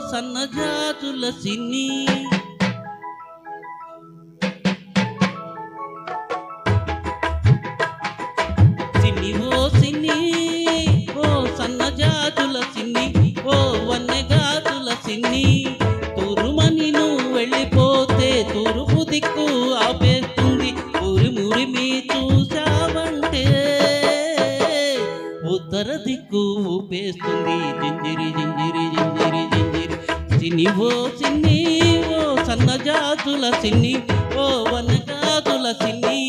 సన్నజాతుల సిన్ని సిన్ని ఓ సిన్ని ఓ సన్నజాతుల సిన్ని ఓ వన్నెగాతుల సిన్ని తురుమని నువ్వు వెళ్ళిపోతే తూర్పు దిక్కు ఆపేస్తుంది ఉరిమురిమి చూసావంటే ఉత్తర దిక్కు ఊపేస్తుంది జింజిరి జింజిరి జింజిరి జింజిరి సిన్ని ఓ సిన్ని ఓ సన్నజాతుల సిన్ని ఓ వనజాతుల సిన్ని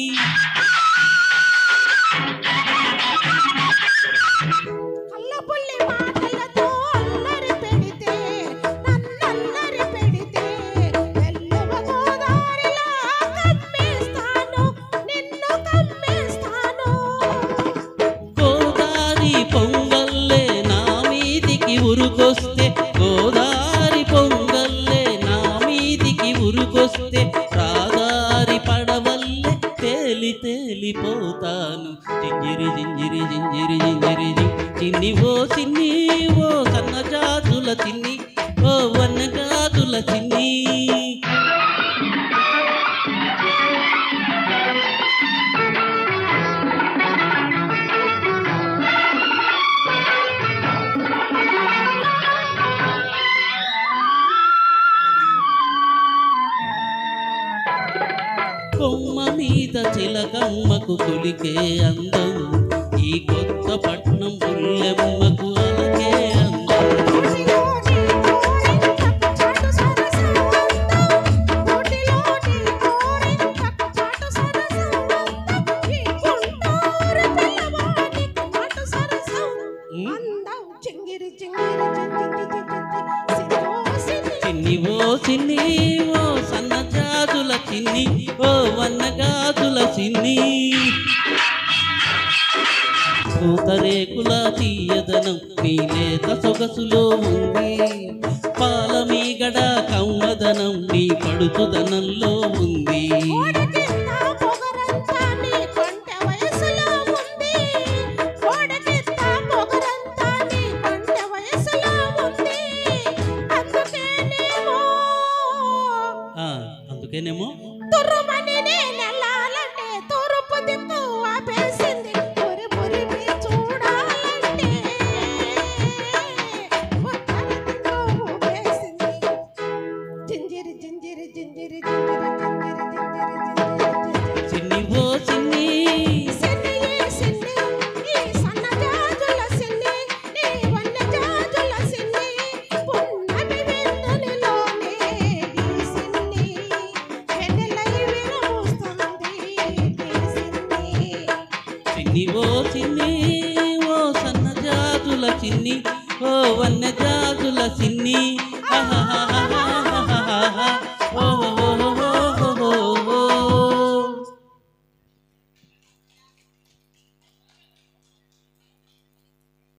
పొంగల్లే నా మీదికి ఉరుకొస్తే గోదారి పొంగల్లే నా మీదికి ఉరుకొస్తే రాదారి పడవల్లే తేలి తేలిపోతాను జింజిరి జింజిరి జింజిరి జింజిరి చిన్ని ఓ చిన్ని ఓ సన్నజాతుల చిన్ని ఓ వన్నజాతుల చిన్ని కొమ్మ మీద చిలకమ్మకు కులికే అందం ఈ కొత్త పట్నం బుల్లెమ్మకు అలకే అందం చిన్ని ఓ చిన్ని ఓ సన్నజాతుల చిన్ని ఓ వన్నగాతుల చిన్ని పూతరేకుల తీయదనం నీ లేత సొగసులో ఉంది పాలమీగడ కమ్మదనం నీ పడుతుదనంలో ఉంది అందుకేనేమో చిన్ని ఓ చిన్ని చిన్ని ఓ చిన్ని ఓ సన్నజాతుల చిన్ని ఓ వన్నజాతుల చిన్ని